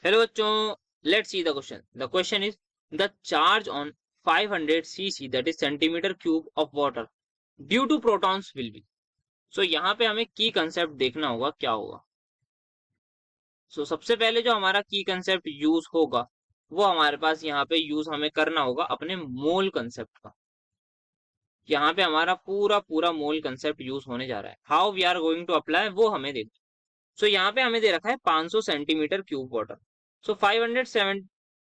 Hello बच्चों, let's see the question. The question is the charge on 500 cc that is centimetre cube of water due to protons will be. So यहाँ पे हमें की concept देखना होगा क्या होगा. सबसे पहले जो हमारा की कंसेप्ट यूज होगा वो हमारे पास यहाँ पे यूज हमें करना होगा अपने मोल कंसेप्ट का. यहाँ पे हमारा पूरा पूरा मोल कंसेप्ट यूज होने जा रहा है. How we are going to apply वो हमें देखना. यहाँ पे हमें दे रखा है 500 centimetre cube water. 500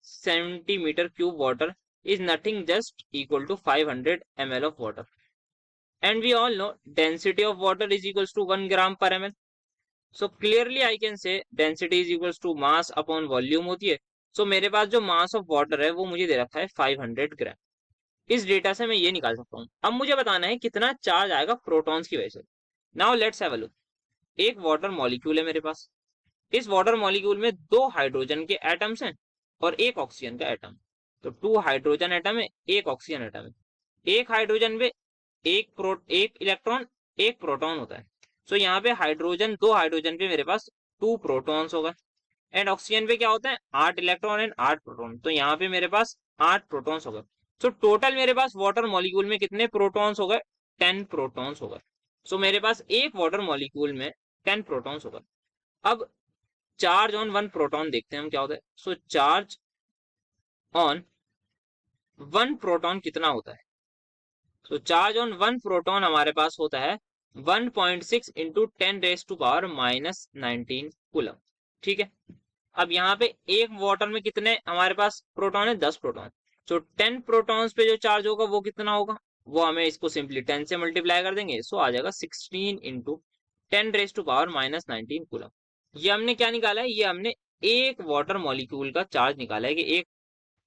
centimetre cube water is nothing just equal to 500 ml of water, and we all know density of water is equals to 1 gram per ml. So clearly I can say density is equals to mass upon volume होती है. मेरे पास जो mass of water है वो मुझे दे रखा है 500 ग्राम. इस डेटा से मैं ये निकाल सकता हूँ. अब मुझे बताना है कितना चार्ज आएगा प्रोटॉन्स की वजह से. Now let's have a look. एक वाटर मॉलिक्यूल है मेरे पास. इस वाटर मॉलिक्यूल में 2 हाइड्रोजन के एटम्स हैं और एक ऑक्सीजन का एटम. तो 2 हाइड्रोजन एटम है, एक ऑक्सीजन एटम है. एक हाइड्रोजन में एक इलेक्ट्रॉन एक प्रोटॉन होता है. यहाँ पे हाइड्रोजन 2 हाइड्रोजन पे मेरे पास 2 प्रोटॉन्स होगा एंड ऑक्सीजन पे क्या होता है 8 इलेक्ट्रॉन एंड 8 प्रोटॉन. यहाँ पे मेरे पास 8 प्रोटॉन्स हो गए. टोटल मेरे पास वाटर मॉलिक्यूल में कितने प्रोटॉन्स हो गए 10 प्रोटॉन्स हो गए. मेरे पास एक वाटर मॉलिक्यूल में 10 प्रोटॉन्स हो गए. अब चार्ज ऑन 1 प्रोटॉन देखते हैं हम क्या होता है. चार्ज ऑन 1 प्रोटॉन कितना होता है. चार्ज ऑन 1 प्रोटॉन हमारे पास होता है 1.6 इंटू 10⁻⁻19 कूलम. ठीक है. अब यहाँ पे एक वाटर में कितने हमारे पास प्रोटॉन है 10 प्रोटॉन. 10 प्रोटॉन्स पे जो चार्ज होगा वो कितना होगा, वो हमें इसको सिंपली 10 से मल्टीप्लाई कर देंगे. आ जाएगा 16 इंटू 10⁻⁻19 कूलम. ये हमने क्या निकाला है, ये हमने एक वाटर मॉलिक्यूल का चार्ज निकाला है कि एक.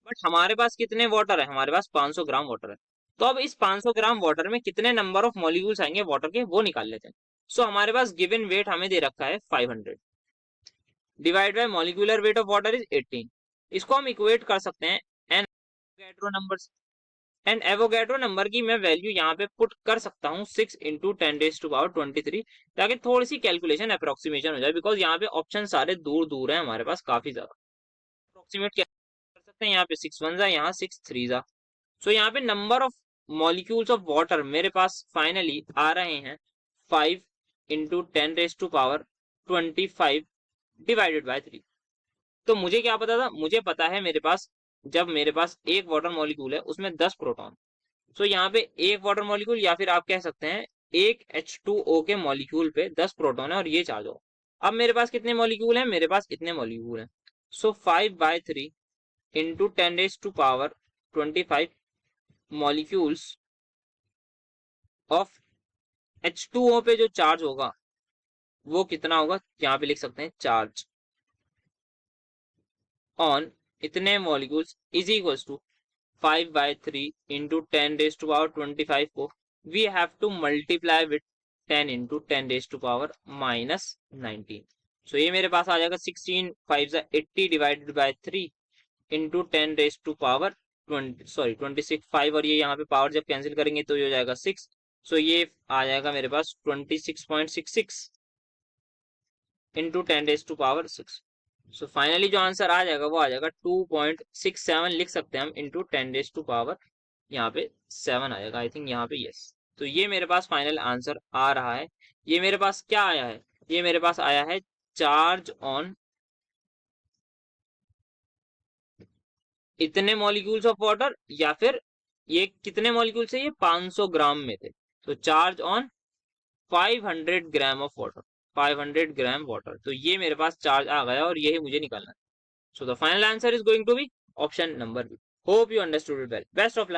बट हमारे पास कितने वाटर है, हमारे पास 500 ग्राम वाटर है. तो अब इस 500 ग्राम वाटर में कितने नंबर ऑफ मॉलिक्यूल्स आएंगे वाटर के वो निकाल लेते हैं. हमारे पास गिवन वेट हमें दे रखा है 500 divide by molecular weight of water is 18. इसको हम इक्वेट कर सकते हैं एवोगैड्रो नंबर से. एंड एवोगैड्रो नंबर की मैं वैल्यू यहाँ पे पुट कर सकता हूँ 6 इंटू 10⁻23 ताकि थोड़ी सी कैलकुलेशन अप्रोक्सीमेशन हो जाए. बिकॉज यहाँ पे ऑप्शन सारे दूर दूर है हमारे पास काफी ज्यादा. अप्रोक्सीमेट कर सकते हैं. यहाँ पे 6 1 जा, यहाँ 6 3 जा. यहाँ पे number of molecules of water मेरे पास फाइनली आ रहे हैं 5 इंटू 10⁻25 डिवाइडेड बाय 3. तो मुझे क्या पता था, मुझे पता है मेरे पास जब मेरे पास एक वाटर मॉलिक्यूल है उसमें 10 प्रोटॉन. यहाँ पे एक वाटर मॉलिक्यूल या फिर आप कह सकते हैं एक H2O के मॉलिक्यूल पे 10 प्रोटॉन है और ये चार्ज हो. अब मेरे पास कितने मॉलिक्यूल हैं, मेरे पास इतने मॉलिक्यूल हैं. 5/3 इंटू 10⁻25 मॉलिक्यूल्स ऑफ H2O पे जो चार्ज होगा वो कितना होगा, यहाँ पे लिख सकते हैं चार्ज ऑन इतने molecules is equals to 5/3 into 10⁻25 को we have to multiply with 10 into 10⁻⁻19. ये मेरे पास आ जाएगा 16 5 80 डिवाइडेड बाय 3 इंटू 10⁻26 5 और ये यहाँ पे पावर जब कैंसिल करेंगे तो ये हो जाएगा 6. ये आ जाएगा मेरे पास 26.66 इंटू 10⁻6. फाइनली जो आंसर आ जाएगा वो आ जाएगा 2.67 लिख सकते हैं हम इंटू 10⁻, यहाँ पे 7 आ जाएगा आई थिंक यहाँ पे. यस. ये मेरे पास फाइनल आंसर आ रहा है. ये मेरे पास क्या आया है, ये मेरे पास आया है चार्ज ऑन इतने मॉलिक्यूल्स ऑफ वाटर, या फिर ये कितने मॉलिक्यूल्स है, ये 500 ग्राम में थे. Charge on 500 gram of water, 500 gram water. ये मेरे पास चार्ज आ गया और यही मुझे निकालना है. The final answer is going to be option number B. Hope you understood it well. Best of luck.